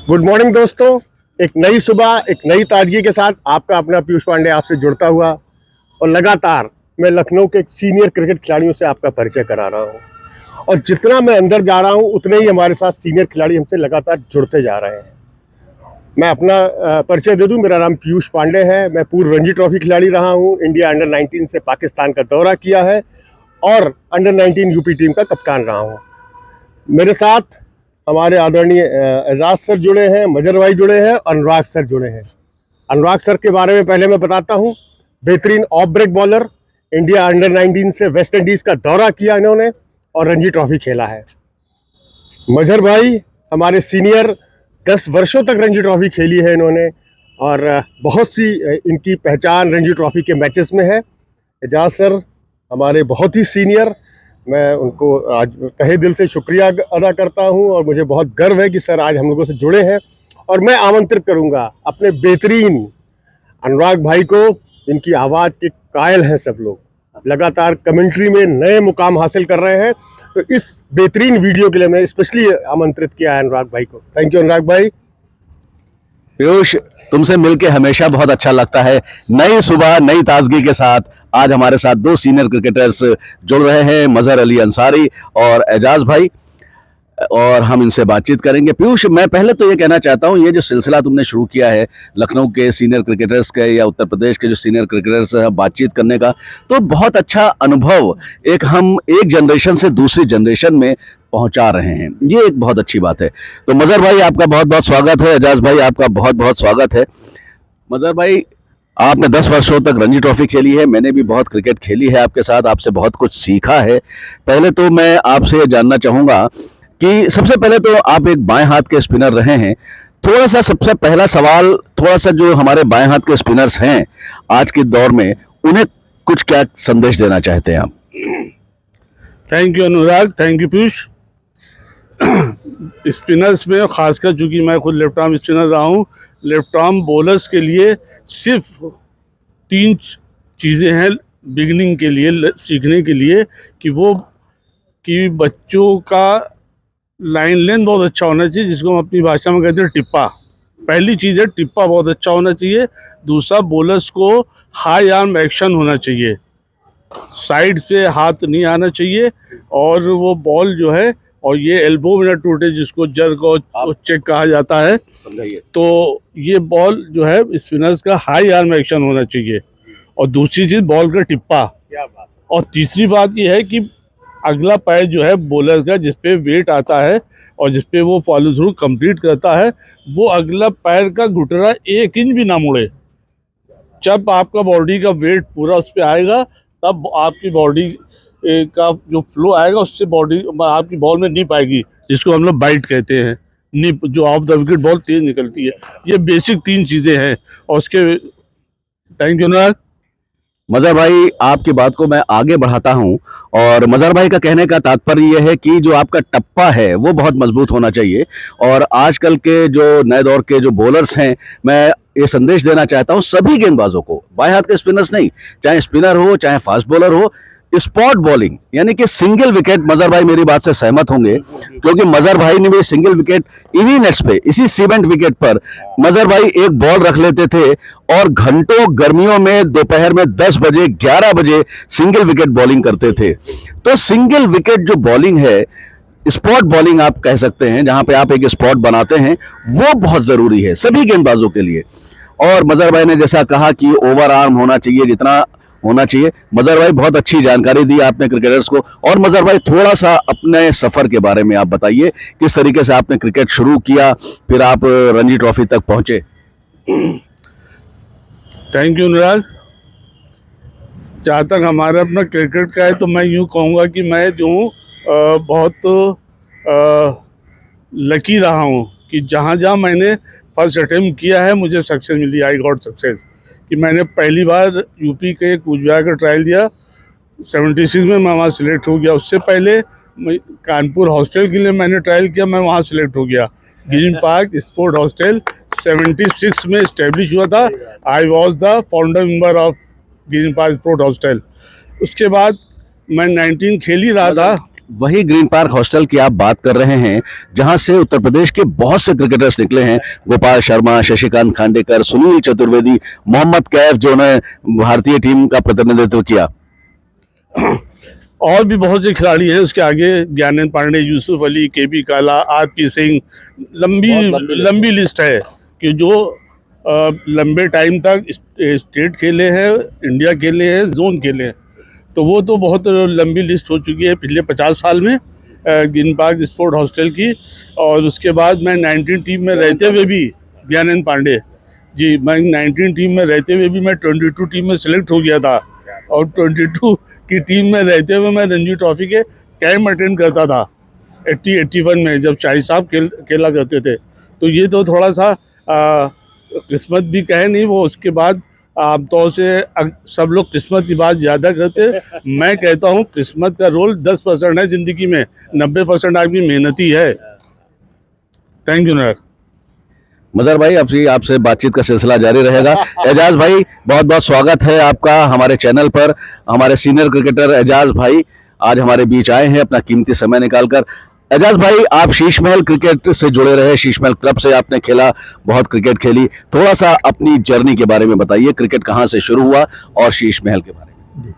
Good morning दोस्तों। एक नई सुबह, एक नई ताजगी के साथ आपका अपना पीयूष पांडे आपसे जुड़ता हुआ और लगातार मैं लखनऊ के सीनियर क्रिकेट खिलाड़ियों से आपका परिचय करा रहा हूं। और जितना मैं अंदर जा रहा हूं उतने ही हमारे साथ सीनियर खिलाड़ी हमसे लगातार जुड़ते जा रहे हैं। मैं अपना परिचय दे दूं, मेरा नाम पीयूष पांडे है। मैं पूर्व रणजी ट्रॉफी खिलाड़ी रहा हूं। इंडिया अंडर 19 से पाकिस्तान का दौरा किया है और अंडर 19 यूपी टीम का कप्तान रहा हूं। मेरे साथ हमारे आदरणीय एजाज सर जुड़े हैं, मजर भाई जुड़े हैं, अनुराग सर जुड़े हैं। अनुराग सर के बारे में पहले मैं बताता हूं। बेहतरीन off break bowler, India under 19 से वेस्ट इंडीज का दौरा किया इन्होंने और रणजी ट्रॉफी खेला है। मजर भाई हमारे सीनियर, 10 वर्षों तक रणजी ट्रॉफी खेली है इन्होंने और बहुत सी इनकी पहचान रणजी ट्रॉफी के मैचेस में है। एजाज सर हमारे बहुत ही सीनियर, मैं उनको आज तहे दिल से शुक्रिया अदा करता हूं और मुझे बहुत गर्व है कि सर आज हम लोगों से जुड़े हैं। और मैं आमंत्रित करूंगा अपने बेहतरीन अनुराग भाई को, इनकी आवाज़ के कायल हैं सब लोग, लगातार कमेंट्री में नए मुकाम हासिल कर रहे हैं। तो इस बेहतरीन वीडियो के लिए मैं स्पेशली आमंत्रित किया है अनुराग भाई को। थैंक यू अनुराग भाई। पीयूष, तुमसे मिलके हमेशा बहुत अच्छा लगता है। नई सुबह नई ताजगी के साथ आज हमारे साथ दो सीनियर क्रिकेटर्स जुड़ रहे हैं, मजहर अली अंसारी और एजाज भाई, और हम इनसे बातचीत करेंगे। पीयूष, मैं पहले तो ये कहना चाहता हूँ, ये जो सिलसिला तुमने शुरू किया है लखनऊ के सीनियर क्रिकेटर्स के या उत्तर प्रदेश के जो सीनियर क्रिकेटर्स बातचीत करने का, तो बहुत अच्छा अनुभव हम एक जनरेशन से दूसरी जनरेशन में पहुंचा रहे हैं, ये एक बहुत अच्छी बात है। तो मजहर भाई आपका बहुत बहुत स्वागत है, एजाज भाई आपका बहुत बहुत स्वागत है। मजहर भाई, आपने 10 वर्षों तक रणजी ट्रॉफी खेली है, मैंने भी बहुत क्रिकेट खेली है आपके साथ, आपसे बहुत कुछ सीखा है। पहले तो मैं आपसे ये जानना चाहूँगा कि सबसे पहले तो आप एक बाएं हाथ के स्पिनर रहे हैं। थोड़ा सा सबसे पहला सवाल, थोड़ा सा जो हमारे बाएं हाथ के स्पिनर्स हैं आज के दौर में, उन्हें कुछ क्या संदेश देना चाहते हैं आप? Thank you Anurag, thank you Piyush. Spinners में खासकर चूंकि मैं खुद लेफ्ट आर्म स्पिनर रहा हूँ, लेफ्ट आर्म बॉलर्स के लिए सिर्फ 3 चीज़ें हैं बिगिनिंग के लिए, सीखने के लिए, कि बच्चों का लाइन लेंथ बहुत अच्छा होना चाहिए, जिसको हम अपनी भाषा में कहते हैं टिप्पा। पहली चीज़ है टिप्पा बहुत अच्छा होना चाहिए। दूसरा, बॉलर्स को हाई आर्म एक्शन होना चाहिए, साइड से हाथ नहीं आना चाहिए, और वो बॉल जो है, और ये एल्बो में ना टूटे, जिसको जर्क और चेक कहा जाता है। तो ये बॉल जो है स्पिनर्स का हाई आर्म एक्शन होना चाहिए। और दूसरी चीज़ बॉल का टिप्पा। और तीसरी बात ये है कि अगला पैर जो है बॉलर का, जिसपे वेट आता है और जिसपे वो फॉलो थ्रू कंप्लीट करता है, वो अगला पैर का घुटना 1 इंच भी ना मुड़े। जब आपका बॉडी का वेट पूरा उस पर आएगा, तब आपकी बॉडी का जो फ्लो आएगा, उससे बॉडी आपकी बॉल में निप आएगी, जिसको हम लोग बाइट कहते हैं। निप, जो ऑफ द विकेट बॉल तेज निकलती है। ये बेसिक 3 चीज़ें हैं। और उसके थैंक यू अनुराग। मजहर भाई, आपकी बात को मैं आगे बढ़ाता हूं, और मजहर भाई का कहने का तात्पर्य यह है कि जो आपका टप्पा है वो बहुत मजबूत होना चाहिए। और आजकल के जो नए दौर के जो बॉलर्स हैं, मैं ये संदेश देना चाहता हूं सभी गेंदबाजों को, बाएं हाथ के स्पिनर्स नहीं, चाहे स्पिनर हो चाहे फास्ट बॉलर हो, स्पॉट बॉलिंग यानी कि सिंगल विकेट। मजहर भाई मेरी बात से सहमत होंगे, क्योंकि मजहर भाई ने भी सिंगल विकेट इन्हीं नेट्स पे, इसी सीमेंट विकेट पर मजहर भाई एक बॉल रख लेते थे और घंटों गर्मियों में दोपहर में 10 बजे 11 बजे सिंगल विकेट बॉलिंग करते थे। तो सिंगल विकेट जो बॉलिंग है, स्पॉट बॉलिंग आप कह सकते हैं, जहां पे आप एक स्पॉट बनाते हैं, वो बहुत जरूरी है सभी गेंदबाजों के लिए। और मजहर भाई ने जैसा कहा कि ओवर आर्म होना चाहिए, जितना होना चाहिए। मजहर भाई, बहुत अच्छी जानकारी दी आपने क्रिकेटर्स को। और मजहर भाई, थोड़ा सा अपने सफर के बारे में आप बताइए, किस तरीके से आपने क्रिकेट शुरू किया, फिर आप रणजी ट्रॉफी तक पहुंचे। थैंक यू अनुराग। जहाँ तक हमारा अपना क्रिकेट का है, तो मैं यूँ कहूँगा कि मैं जो बहुत लकी रहा हूँ कि जहाँ जहाँ मैंने फर्स्ट अटेम्प्ट किया है, मुझे सक्सेस मिली। I got success. कि मैंने पहली बार यूपी के कूच बिहार का ट्रायल दिया, 76 में मैं वहाँ सिलेक्ट हो गया। उससे पहले कानपुर हॉस्टल के लिए मैंने ट्रायल किया, मैं वहाँ सिलेक्ट हो गया। ग्रीन पार्क स्पोर्ट हॉस्टल 76 में इस्टेब्लिश हुआ था। I was the founder member of green park sport hostel. उसके बाद मैं 19 खेल ही रहा था। वही ग्रीन पार्क हॉस्टल की आप बात कर रहे हैं, जहां से उत्तर प्रदेश के बहुत से क्रिकेटर्स निकले हैं। गोपाल शर्मा, शशिकांत खांडेकर, सुनील चतुर्वेदी, मोहम्मद कैफ जो ने भारतीय टीम का प्रतिनिधित्व किया। और भी बहुत से खिलाड़ी हैं उसके आगे, ज्ञानेंद्र पांडे, यूसुफ अली, केबी काला, आरपी सिंह, लंबी लिस्ट है कि जो लंबे टाइम तक स्टेट खेले हैं, इंडिया खेले हैं, जोन खेले हैं। तो वो तो बहुत लंबी लिस्ट हो चुकी है पिछले 50 साल में ग्रीन पार्क स्पोर्ट हॉस्टल की। और उसके बाद मैं 19 टीम में रहते हुए भी, ज्ञानेंद्र पांडे जी, मैं 19 टीम में रहते हुए भी मैं 22 टीम में सेलेक्ट हो गया था। और 22 की टीम में रहते हुए मैं रणजी ट्रॉफी के कैंप अटेंड करता था 80-81 में, जब शाहिद साहब खेला करते थे। तो ये तो थोड़ा सा किस्मत भी कहे नहीं, वो उसके बाद आमतौर से सब लोग किस्मत की बात ज़्यादा करते। मैं कहता हूँ किस्मत का रोल 10% है ज़िंदगी में, 90% आदमी मेहनती है। थैंक यू नायक। मजहर भाई, आपसे बातचीत का सिलसिला जारी रहेगा। एजाज भाई, बहुत बहुत स्वागत है आपका हमारे चैनल पर। हमारे सीनियर क्रिकेटर एजाज भाई आज हमारे बीच आए हैं अपना कीमती समय निकालकर। एजाज भाई, आप शीश महल क्रिकेट से जुड़े रहे, शीश महल क्लब से आपने खेला, बहुत क्रिकेट खेली। थोड़ा सा अपनी जर्नी के बारे में बताइए, क्रिकेट कहाँ से शुरू हुआ और शीश महल के बारे में।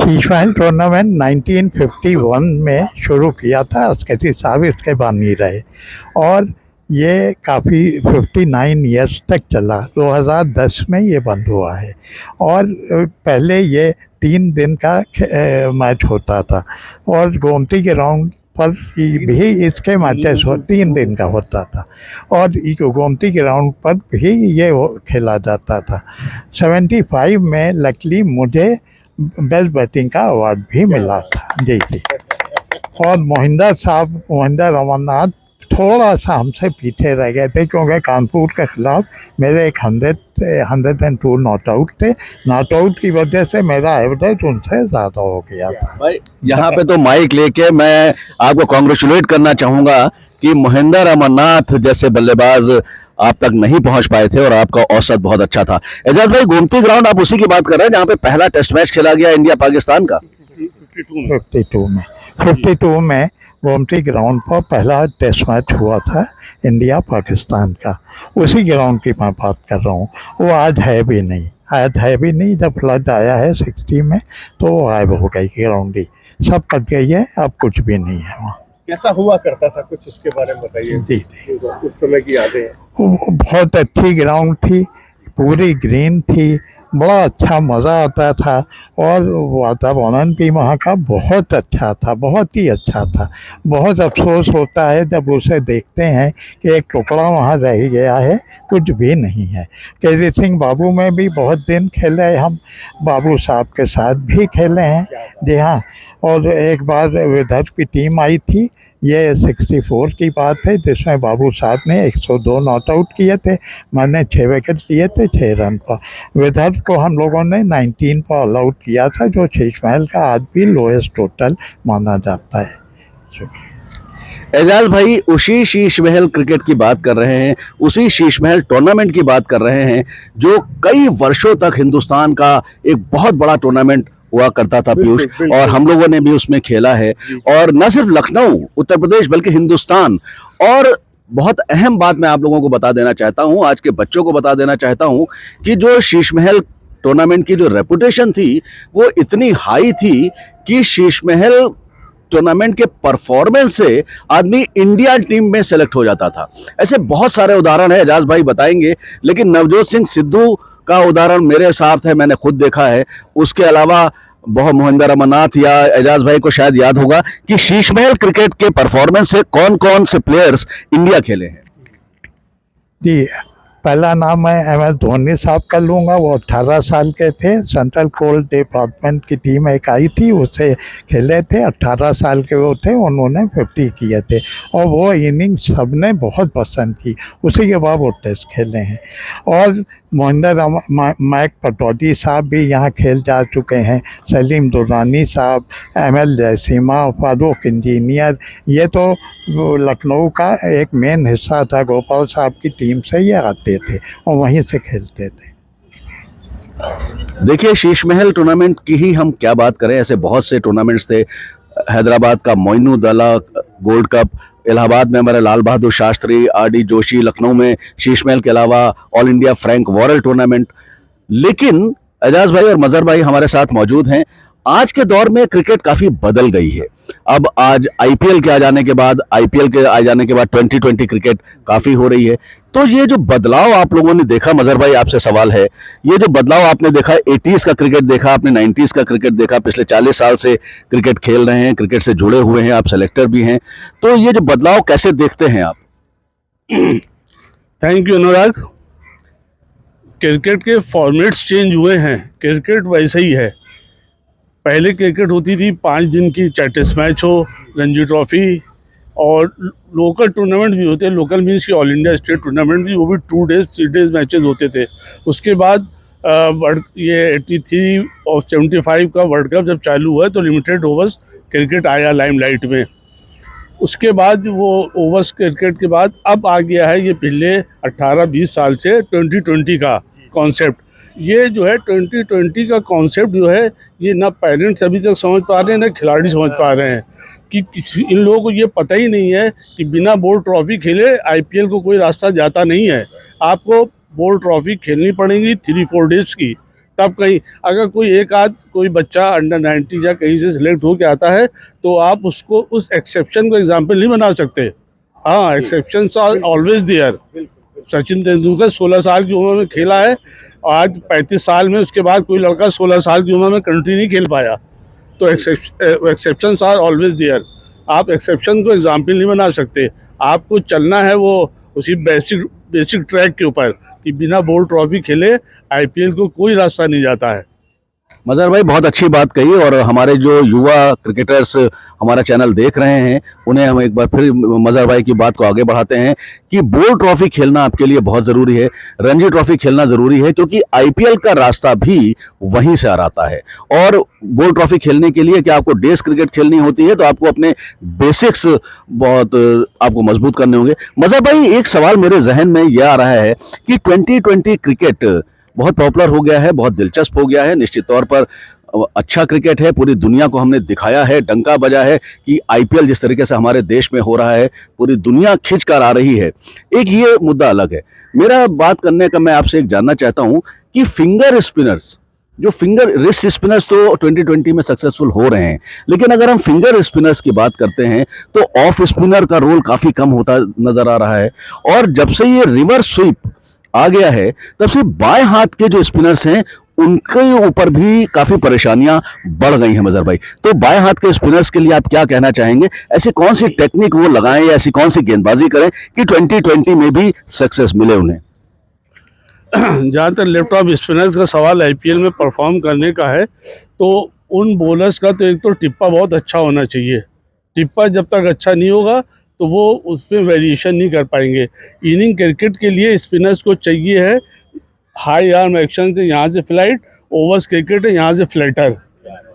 शीश महल टूर्नामेंट 1951 में शुरू किया था, अस्कती साहब इसके बानी रहे और ये काफ़ी 59 ईयर्स तक चला। 2010 में ये बंद हुआ है और पहले ये 3 दिन का मैच होता था और गोमती ग्राउंड पर भी इसके मैचेस 3 दिन का होता था और गोमती ग्राउंड पर भी ये खेला जाता था। 75 में लकीली मुझे बेस्ट बैटिंग का अवार्ड भी मिला था। जी जी। और मोहिंदर अमरनाथ थोड़ा सा हमसे पीछे रह गए थे क्योंकि कानपुर के खिलाफ मेरे एक 102 नॉट आउट थे। नॉट आउट की वजह से मेरा एवरेज उनसे ज़्यादा हो गया था। भाई, यहाँ पे तो माइक लेके मैं आपको कॉन्ग्रेचुलेट करना चाहूंगा कि मोहिंदर अमरनाथ जैसे बल्लेबाज आप तक नहीं पहुंच पाए थे और आपका औसत बहुत अच्छा था। एजाज भाई, गोमती ग्राउंड आप उसी की बात कर रहे हैं जहाँ पे पहला टेस्ट मैच खेला गया इंडिया पाकिस्तान का? 52 में गोमती ग्राउंड पर पहला टेस्ट मैच हुआ था इंडिया पाकिस्तान का। उसी ग्राउंड की मैं बात कर रहा हूँ। वो आज है भी नहीं। जब फ्लड आया है 60 में तो वो गायब हो गई ग्राउंड ही, सब कट गई है, अब कुछ भी नहीं है वहाँ। कैसा हुआ करता था, कुछ उसके बारे में बताइए। जी। उस समय की यादें। वो बहुत अच्छी ग्राउंड थी, पूरी ग्रीन थी, बड़ा अच्छा मज़ा आता था और वातावरण भी वहाँ का बहुत अच्छा था, बहुत ही अच्छा था। बहुत अफसोस होता है जब उसे देखते हैं कि एक टुकड़ा वहाँ रह गया है, कुछ भी नहीं है। केरी सिंह बाबू में भी बहुत दिन खेले हम, बाबू साहब के साथ भी खेले हैं। जी हाँ। और एक बार विदर्भ की टीम आई थी, ये 64 की बात है, जिसमें बाबू साहब ने 102 नॉट आउट किए थे, मैंने 6 विकेट लिए थे 6 रन पर। विदर्भ को हम लोगों ने 19 पर ऑल आउट किया था, जो शीश महल का आज भी लोएस्ट टोटल माना जाता है। शुक्रिया। एजाज भाई, उसी शीश महल क्रिकेट की बात कर रहे हैं, उसी शीश महल टूर्नामेंट की बात कर रहे हैं जो कई वर्षों तक हिंदुस्तान का एक बहुत बड़ा टूर्नामेंट हुआ करता था पीयूष, और हम लोगों ने भी उसमें खेला है। और न सिर्फ लखनऊ उत्तर प्रदेश बल्कि हिंदुस्तान। और बहुत अहम बात मैं आप लोगों को बता देना चाहता हूं, आज के बच्चों को बता देना चाहता हूं कि जो शीश महल टूर्नामेंट की जो रेपुटेशन थी वो इतनी हाई थी कि शीश महल टूर्नामेंट के परफॉर्मेंस से आदमी इंडिया टीम में सेलेक्ट हो जाता था। ऐसे बहुत सारे उदाहरण है, एजाज भाई बताएंगे, लेकिन नवजोत सिंह सिद्धू का उदाहरण मेरे साथ है, मैंने खुद देखा है। उसके अलावा बहुत मोहिंदर अमरनाथ या एजाज भाई को शायद याद होगा कि शीश महल क्रिकेट के परफॉर्मेंस से कौन कौन से प्लेयर्स इंडिया खेले हैं। जी, पहला नाम मैं MS धोनी साहब का लूँगा। वो 18 साल के थे, सेंट्रल कोल डिपार्टमेंट की टीम एक आई थी, उससे खेले थे। 18 साल के वो थे, उन्होंने 50 किए थे और वो इनिंग सबने बहुत पसंद की। उसी के बाद वो टेस्ट खेले हैं। और मैक पटौदी साहब भी यहाँ खेल जा चुके हैं, सलीम दुरानी साहब, ML जयसीमा, फारूक इंजीनियर, ये तो लखनऊ का एक मेन हिस्सा था। गोपाल साहब की टीम से ये आते थे और वहीं से खेलते थे। देखिए, शीश महल टूर्नामेंट की ही हम क्या बात करें, ऐसे बहुत से टूर्नामेंट्स थे। हैदराबाद का मोइनुद्दौला गोल्ड कप, इलाहाबाद में हमारे लाल बहादुर शास्त्री, आर.डी. जोशी, लखनऊ में शीश महल के अलावा ऑल इंडिया फ्रैंक वॉरल टूर्नामेंट। लेकिन एजाज भाई और मजहर भाई हमारे साथ मौजूद हैं। आज के दौर में क्रिकेट काफी बदल गई है। अब आज आईपीएल के आ जाने के बाद, आईपीएल के आ जाने के बाद 2020 क्रिकेट काफी हो रही है। तो ये जो बदलाव आप लोगों ने देखा, मजहर भाई आपसे सवाल है, ये जो बदलाव आपने देखा, 80s का क्रिकेट देखा आपने, 90s का क्रिकेट देखा, पिछले 40 साल से क्रिकेट खेल रहे हैं, क्रिकेट से जुड़े हुए हैं, आप सेलेक्टर भी हैं, तो ये जो बदलाव कैसे देखते हैं आप? Thank you Anurag. क्रिकेट के फॉर्मेट्स चेंज हुए हैं, क्रिकेट वैसे ही है। पहले क्रिकेट होती थी 5 दिन की, चाहे टेस्ट मैच हो, रणजी ट्रॉफी, और लोकल टूर्नामेंट भी होते हैं। लोकल मीन्स की ऑल इंडिया स्टेट टूर्नामेंट भी, वो भी 2 डेज 3 डेज मैचेस होते थे। उसके बाद ये 83 और 75 का वर्ल्ड कप जब चालू हुआ तो लिमिटेड ओवर्स क्रिकेट आया लाइमलाइट में। उसके बाद वो ओवर्स क्रिकेट के बाद अब आ गया है ये पिछले 18-20 साल से 2020 का कॉन्सेप्ट। ये जो है 2020 का कॉन्सेप्ट जो है, ये ना पेरेंट्स अभी तक समझ पा रहे हैं, ना खिलाड़ी समझ पा रहे हैं कि इन लोगों को ये पता ही नहीं है कि बिना बोर्ड ट्रॉफी खेले आईपीएल को कोई रास्ता जाता नहीं है। आपको बोर्ड ट्रॉफी खेलनी पड़ेगी 3-4 डेज की, तब कहीं अगर कोई एक आध कोई बच्चा अंडर 90 या कहीं से सिलेक्ट होकर आता है तो आप उसको उस एक्सेप्शन को एग्जाम्पल नहीं बना सकते। हाँ, exceptions are always there. Sachin Tendulkar 16 साल की उम्र में खेला है, आज 35 साल में उसके बाद कोई लड़का 16 साल की उम्र में कंट्री नहीं खेल पाया। तो एक्सेप्शंस आर ऑलवेज देयर। आप एक्सेप्शन को एग्जाम्पल नहीं बना सकते। आपको चलना है वो उसी बेसिक ट्रैक के ऊपर कि बिना बोर्ड ट्रॉफी खेले आईपीएल को कोई रास्ता नहीं जाता है। मजहर भाई बहुत अच्छी बात कही, और हमारे जो युवा क्रिकेटर्स हमारा चैनल देख रहे हैं उन्हें हम एक बार फिर मजहर भाई की बात को आगे बढ़ाते हैं कि बोर्ड ट्रॉफी खेलना आपके लिए बहुत ज़रूरी है, रणजी ट्रॉफी खेलना ज़रूरी है, क्योंकि आईपीएल का रास्ता भी वहीं से आ रहा है। और बोर्ड ट्रॉफी खेलने के लिए क्या आपको डेज क्रिकेट खेलनी होती है, तो आपको अपने बेसिक्स बहुत आपको मजबूत करने होंगे। मजहर भाई, एक सवाल मेरे जहन में यह आ रहा है कि 2020 क्रिकेट बहुत पॉपुलर हो गया है, बहुत दिलचस्प हो गया है, निश्चित तौर पर अच्छा क्रिकेट है, पूरी दुनिया को हमने दिखाया है, डंका बजा है कि आईपीएल जिस तरीके से हमारे देश में हो रहा है पूरी दुनिया खींच कर आ रही है। एक ये मुद्दा अलग है। मेरा बात करने का मैं आपसे एक जानना चाहता हूं कि फिंगर स्पिनर्स, जो फिंगर रिस्ट स्पिनर्स तो 2020 में सक्सेसफुल हो रहे हैं, लेकिन अगर हम फिंगर स्पिनर्स की बात करते हैं तो ऑफ स्पिनर का रोल काफी कम होता नजर आ रहा है। और जब से ये रिवर्स स्वीप आ गया है तब से बाएं हाथ के जो स्पिनर्स हैं उनके ऊपर भी काफी परेशानियां बढ़ गई हैं। मजहर भाई, तो बाएं हाथ के स्पिनर्स के लिए आप क्या कहना चाहेंगे? ऐसी कौन सी टेक्निक वो लगाएं या ऐसी कौन सी गेंदबाजी करें कि 2020 में भी सक्सेस मिले उन्हें? जहाँ तक लेफ्ट ऑफ स्पिनर्स का सवाल आईपीएल में परफॉर्म करने का है, तो उन बॉलर्स का तो एक तो टिप्पा बहुत अच्छा होना चाहिए। टिप्पा जब तक अच्छा नहीं होगा तो वो उसमें वेरिएशन नहीं कर पाएंगे। इनिंग क्रिकेट के लिए स्पिनर्स को चाहिए है हाई आर्म एक्शन से यहाँ से फ्लाइट, ओवर्स क्रिकेट है यहाँ से फ्लैटर,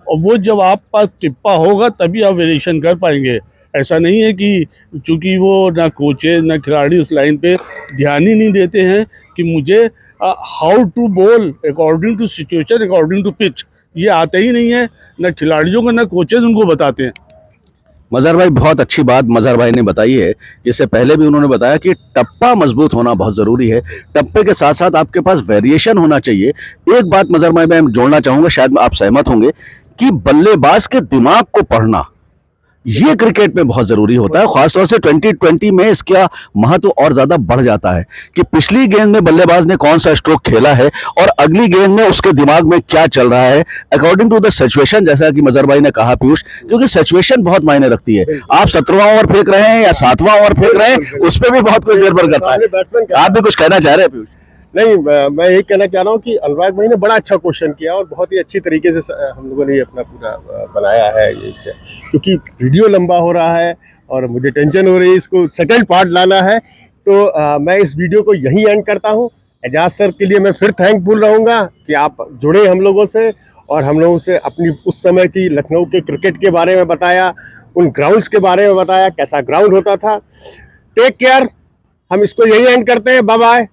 और वो जब आप पास टिप्पा होगा तभी आप वेरिएशन कर पाएंगे। ऐसा नहीं है कि चूँकि वो ना कोचेज ना खिलाड़ी उस लाइन पे ध्यान ही नहीं देते हैं कि मुझे how to bowl according to situation, according to pitch, ये आता ही नहीं है, ना खिलाड़ियों को ना कोचेज उनको बताते हैं। मजहर भाई, बहुत अच्छी बात मजहर भाई ने बताई है। इससे पहले भी उन्होंने बताया कि टप्पा मजबूत होना बहुत ज़रूरी है, टप्पे के साथ साथ आपके पास वेरिएशन होना चाहिए। एक बात मजहर भाई मैं जोड़ना चाहूँगा, शायद आप सहमत होंगे, कि बल्लेबाज के दिमाग को पढ़ना ये क्रिकेट में बहुत जरूरी होता है। खासतौर से 2020 में इसका महत्व और ज्यादा बढ़ जाता है कि पिछली गेंद में बल्लेबाज ने कौन सा स्ट्रोक खेला है और अगली गेंद में उसके दिमाग में क्या चल रहा है, अकॉर्डिंग टू द सिचुएशन, जैसा कि मजहर भाई ने कहा पीयूष, क्योंकि सिचुएशन बहुत मायने रखती है। आप 17वां ओवर फेंक रहे हैं या 7वां ओवर फेंक रहे हैं, उस पर भी बहुत कुछ निर्भर करता है। आप भी कुछ कहना चाह रहे हैं पीयूष? नहीं, मैं यही कहना चाह रहा हूँ कि अनुराग भाई ने बड़ा अच्छा क्वेश्चन किया और बहुत ही अच्छी तरीके से हम लोगों ने ये अपना पूरा बनाया है ये, क्योंकि वीडियो लंबा हो रहा है और मुझे टेंशन हो रही है, इसको सेकंड पार्ट लाना है। तो मैं इस वीडियो को यहीं एंड करता हूँ। एजाज सर के लिए मैं फिर थैंकफुल रहूँगा कि आप जुड़े हम लोगों से और हम लोगों से अपनी उस समय की लखनऊ के क्रिकेट के बारे में बताया, उन ग्राउंड्स के बारे में बताया, कैसा ग्राउंड होता था। टेक केयर, हम इसको यही एंड करते हैं। Bye bye.